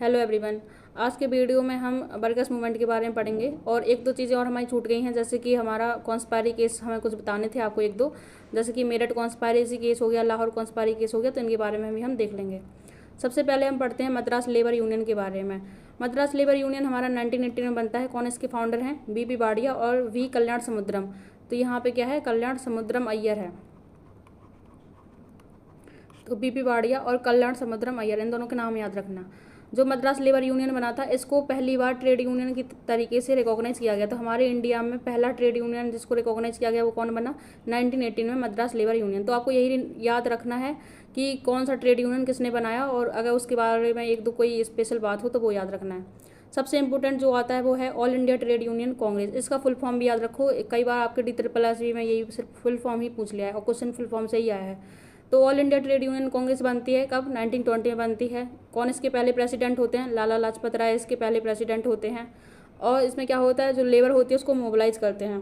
Hello everyone. आज के video में हम बरगस मूवमेंट के बारे में पढ़ेंगे और एक दो चीज़ें और हमारी छूट गई हैं, जैसे कि हमारा कॉन्स्पायरी केस हमें कुछ बताने थे आपको एक दो, जैसे कि मेरठ कॉन्स्पायरेसी केस हो गया, लाहौर कॉन्स्पायरी केस हो गया, तो इनके बारे में भी हम देख लेंगे। सबसे पहले हम पढ़ते हैं मद्रास लेबर यूनियन के बारे में। मद्रास लेबर यूनियन हमारा 1980 में बनता है। कौन इसके फाउंडर हैं? बीपी बाड़िया और वी कल्याण समुद्रम। तो यहाँ पे क्या है? कल्याण समुद्रम अय्यर है। तो बीपी बाड़िया और कल्याण समुद्रम अय्यर, इन दोनों के नाम याद रखना। जो मद्रास लेबर यूनियन बना था, इसको पहली बार ट्रेड यूनियन की तरीके से रिकॉग्नाइज किया गया। तो हमारे इंडिया में पहला ट्रेड यूनियन जिसको रिकॉग्नाइज किया गया वो कौन बना? 1918 में मद्रास लेबर यूनियन। तो आपको यही याद रखना है कि कौन सा ट्रेड यूनियन किसने बनाया, और अगर उसके बारे में एक दो कोई स्पेशल बात हो तो वो याद रखना है। सबसे इंपॉर्टेंट जो आता है वो है all India trade union Congress. इसका फुल फॉर्म भी याद रखो, कई बार आपके DSSS में यही सिर्फ फुल फॉर्म ही पूछ लिया है और क्वेश्चन फुल फॉर्म से ही आया है। तो all India trade union Congress बनती है कब? 1920 में बनती है। कौन इसके पहले प्रेसिडेंट होते हैं? लाला लाजपत राय इसके पहले प्रेसिडेंट होते हैं। और इसमें क्या होता है, जो लेबर होती है उसको मोबिलाइज करते हैं।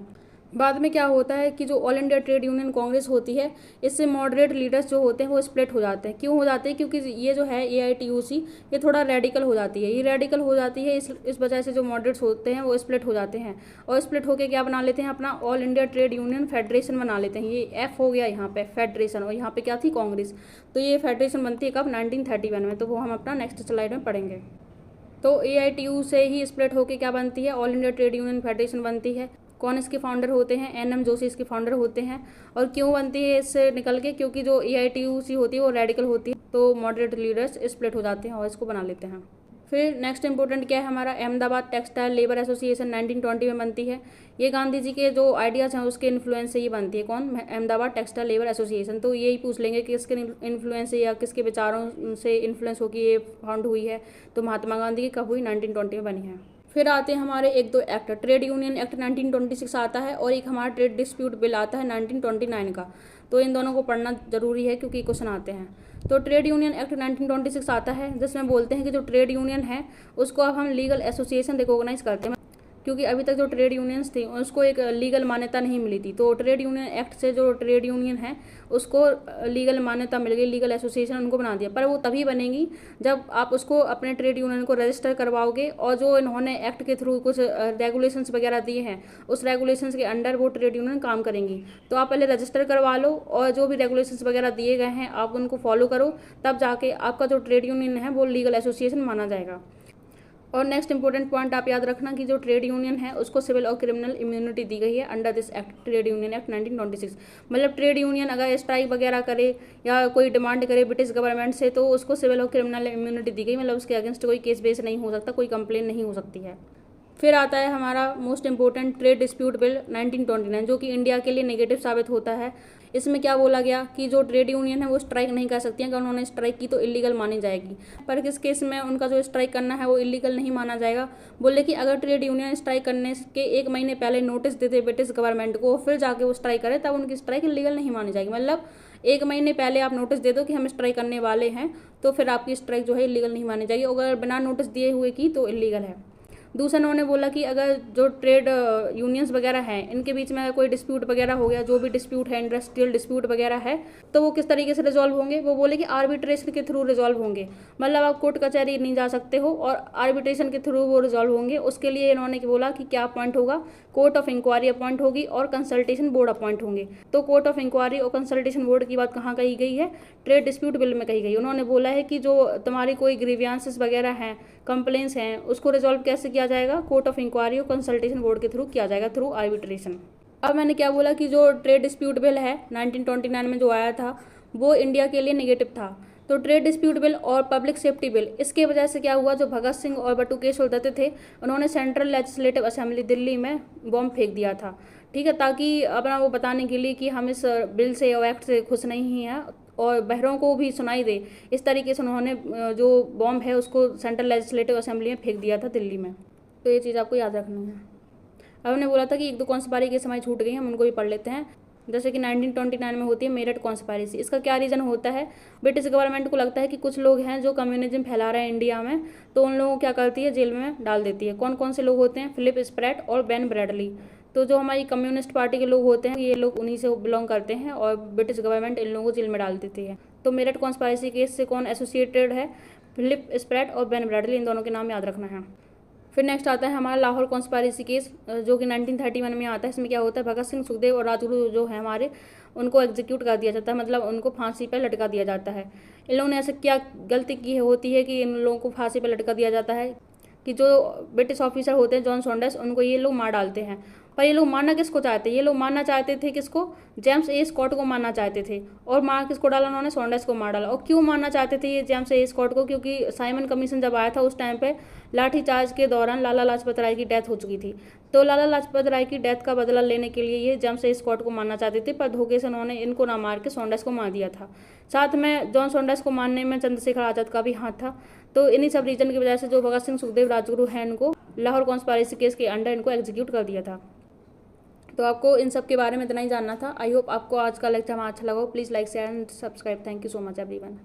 बाद में क्या होता है कि जो all India trade union Congress होती है, इससे मॉडरेट लीडर्स जो होते हैं वो स्प्लिट हो जाते हैं। क्यों हो जाते हैं? क्योंकि ये जो है AITUC ये थोड़ा रेडिकल हो जाती है। ये रेडिकल हो जाती है इस वजह से जो मॉडरेट्स होते हैं वो स्प्लिट हो जाते हैं, और स्प्लिट होकर क्या बना लेते हैं? अपना all India trade union federation बना लेते हैं। ये F हो गया यहाँ पे फेडरेशन, और यहाँ पे क्या थी? कांग्रेस। तो ये फेडरेशन बनती है कब? 1931 में। तो वो हम अपना नेक्स्ट स्लाइड में पढ़ेंगे। तो AITU से ही स्प्लिट होकर क्या बनती है? All India trade union federation बनती है। कौन इसके फाउंडर होते हैं? NM जोशी इसके फाउंडर होते हैं। और क्यों बनती है इससे निकल के? क्योंकि जो AITUC होती है वो रेडिकल होती है, तो मॉडरेट लीडर्स स्प्लिट हो जाते हैं और इसको बना लेते हैं। फिर नेक्स्ट इंपॉर्टेंट क्या है हमारा? अहमदाबाद टेक्सटाइल लेबर एसोसिएशन 1920 में बनती है। ये गांधी जी के जो आइडियाज़ हैं उसके इन्फ्लुएंस से ये बनती है। कौन? Ahmedabad textile labour association. तो यही पूछ लेंगे कि किसके इन्फ्लुएंस से या किसके विचारों से इन्फ्लुएंस होकर ये फाउंड हुई है। तो महात्मा गांधी की कब हुई? 1920 में बनी है। फिर आते हैं हमारे एक दो एक्ट। ट्रेड यूनियन एक्ट 1926 आता है, और एक हमारा ट्रेड डिस्प्यूट बिल आता है 1929 का। तो इन दोनों को पढ़ना जरूरी है क्योंकि क्वेश्चन आते हैं। तो ट्रेड यूनियन एक्ट 1926 आता है, जिसमें बोलते हैं कि जो ट्रेड यूनियन है उसको अब हम लीगल एसोसिएशन रिकॉग्नाइज करते हैं, क्योंकि अभी तक जो ट्रेड यूनियंस थी उसको एक लीगल मान्यता नहीं मिली थी। तो ट्रेड यूनियन एक्ट से जो ट्रेड यूनियन है उसको लीगल मान्यता मिल गई, लीगल एसोसिएशन उनको बना दिया। पर वो तभी बनेगी जब आप उसको अपने ट्रेड यूनियन को रजिस्टर करवाओगे, और जो इन्होंने एक्ट के थ्रू कुछ रेगुलेशंस वगैरह दिए हैं उस रेगुलेशंस के अंडर वो ट्रेड यूनियन काम करेंगी। तो आप पहले रजिस्टर करवा लो, और जो भी रेगुलेशंस वगैरह दिए गए हैं आप उनको फॉलो करो, तब जाके आपका जो ट्रेड यूनियन है वो लीगल एसोसिएशन माना जाएगा। और नेक्स्ट इंपॉर्टेंट पॉइंट आप याद रखना कि जो ट्रेड यूनियन है उसको सिविल और क्रिमिनल इम्यूनिटी दी गई है under this act, trade union act 1926। मतलब ट्रेड यूनियन अगर स्ट्राइक वगैरह करे या कोई डिमांड करे ब्रिटिश गवर्नमेंट से, तो उसको सिविल और क्रिमिनल इम्यूनिटी दी गई। मतलब उसके अगेंस्ट कोई केस बेस नहीं हो सकता, कोई कंप्लेन नहीं हो सकती है। फिर आता है हमारा most important trade dispute bill 1929, जो कि इंडिया के लिए नेगेटिव साबित होता है। इसमें क्या बोला गया कि जो ट्रेड यूनियन है वो स्ट्राइक नहीं कर सकती है, अगर उन्होंने स्ट्राइक की तो इलीगल मानी जाएगी। पर किस केस में उनका जो स्ट्राइक करना है वो इलीगल नहीं माना जाएगा? बोले कि अगर ट्रेड यूनियन स्ट्राइक करने के 1 महीने पहले नोटिस देते ब्रिटिश गवर्नमेंट को, फिर जाके वो स्ट्राइक करे, तब उनकी स्ट्राइक इलीगल नहीं मानी जाएगी। मतलब 1 महीने पहले आप नोटिस दे दो कि हम स्ट्राइक करने वाले हैं, तो फिर आपकी स्ट्राइक जो है इलीगल नहीं मानी जाएगी। अगर बिना नोटिस दिए हुए की तो इलीगल है। दूसरा उन्होंने बोला कि अगर जो ट्रेड यूनियंस वगैरह हैं इनके बीच में अगर कोई डिस्प्यूट वगैरह हो गया, जो भी डिस्प्यूट है, इंडस्ट्रियल डिस्प्यूट वगैरह है, तो वो किस तरीके से रिजॉल्व होंगे? वो बोले कि आर्बिट्रेशन के थ्रू रिजॉल्व होंगे। मतलब आप कोर्ट कचहरी नहीं जा सकते हो, और आर्बिट्रेशन के थ्रू वो रिजॉल्व होंगे। उसके लिए इन्होंने बोला कि क्या अपॉइंट होगा? कोर्ट ऑफ इंक्वायरी अपॉइंट होगी और कंसल्टेशन बोर्ड अपॉइंट होंगे। तो कोर्ट ऑफ इंक्वायरी और कंसल्टेशन बोर्ड की बात कहाँ कही गई है? ट्रेड डिस्प्यूट बिल में कही गई। उन्होंने बोला है कि जो तुम्हारी कोई ग्रीवियंसेस वगैरह हैं, कंप्लेंट्स हैं, उसको रिजॉल्व कैसे किया जाएगा? कोर्ट ऑफ इंक्वायरी और कंसल्टेशन बोर्ड के थ्रू किया जाएगा, थ्रू आर्बिट्रेशन। अब मैंने क्या बोला कि जो ट्रेड डिस्प्यूट बिल है 1929 में जो आया था वो इंडिया के लिए नेगेटिव था। तो ट्रेड डिस्प्यूट बिल और पब्लिक सेफ्टी बिल, इसके वजह से क्या हुआ? जो भगत सिंह और बटुकेश्वर दत्त थे उन्होंने सेंट्रल लेजिस्लेटिव असेंबली दिल्ली में बॉम्ब फेंक दिया था, ठीक है, ताकि अपना वो बताने के लिए कि हम इस बिल से और एक्ट से खुश नहीं हैं और बहरों को भी सुनाई दे। इस तरीके से उन्होंने जो बॉम्ब है उसको सेंट्रल लेजिस्लेटिव असेंबली में फेंक दिया था दिल्ली में। तो ये चीज़ आपको याद रखनी है। अब हमने बोला था कि एक दो कॉन्स्पायरी के समय छूट गई, हम उनको भी पढ़ लेते हैं। जैसे कि 1929 में होती है मेरठ कॉन्स्पायरेसी। इसका क्या रीज़न होता है? ब्रिटिश गवर्नमेंट को लगता है कि कुछ लोग हैं जो कम्युनिज्म फैला रहे हैं इंडिया में, तो उन लोगों को क्या करती है? जेल में डाल देती है। कौन कौन से लोग होते हैं? फिलिप स्प्रैट और बेन ब्रैडली। तो जो हमारी कम्युनिस्ट पार्टी के लोग होते हैं ये लोग उन्हीं से बिलोंग करते हैं, और ब्रिटिश गवर्नमेंट इन लोगों को जेल में डाल देती है। तो मेरठ कॉन्स्पायरेसी केस से कौन एसोसिएटेड है? फिलिप स्प्रैट और बेन ब्रैडली, इन दोनों के नाम याद रखना है। फिर नेक्स्ट आता है हमारा लाहौर कॉन्स्पायरेसी केस, जो कि 1931 में आता है। इसमें क्या होता है, भगत सिंह, सुखदेव और राजगुरु जो है हमारे, उनको एग्जीक्यूट कर दिया जाता है, मतलब उनको फांसी पर लटका दिया जाता है। इन लोगों ने ऐसे क्या गलती की होती है कि इन लोगों को फांसी पर लटका दिया जाता है कि जो ब्रिटिश ऑफिसर होते हैं जॉन सॉन्डर्स, उनको ये लोग मार डालते हैं। पर ये लोग मारना किसको चाहते हैं, ये लोग मारना चाहते थे किसको, जेम्स ए स्कॉट को मारना चाहते थे। और मार किसको डाला उन्होंने, सॉन्डर्स को मार डाला। और क्यों मारना चाहते थे ये जेम्स ए स्कॉट को, क्योंकि साइमन कमीशन जब आया था उस टाइम पे लाठीचार्ज के दौरान लाला लाजपत राय की डेथ हो चुकी थी। तो लाला लाजपत राय की डेथ का बदला लेने के लिए ये जेम्स ए स्कॉट को मारना चाहते थे, पर धोखे से उन्होंने इनको ना मार के सॉन्डर्स को मार दिया था। साथ में जॉन सॉन्डर्स को मारने में चंद्रशेखर आजाद का भी हाथ था। तो इन्हीं सब रीजन की वजह से जो भगत सिंह, सुखदेव, राजगुरु हैं, इनको लाहौर कॉन्स्पायरेसी केस के अंडर इनको एग्जीक्यूट कर दिया था। तो आपको इन सब के बारे में इतना ही जानना था। आई होप आपको आज का लेक्चर हमारा अच्छा लगा हो। Please like, share and subscribe. Thank you so much everyone.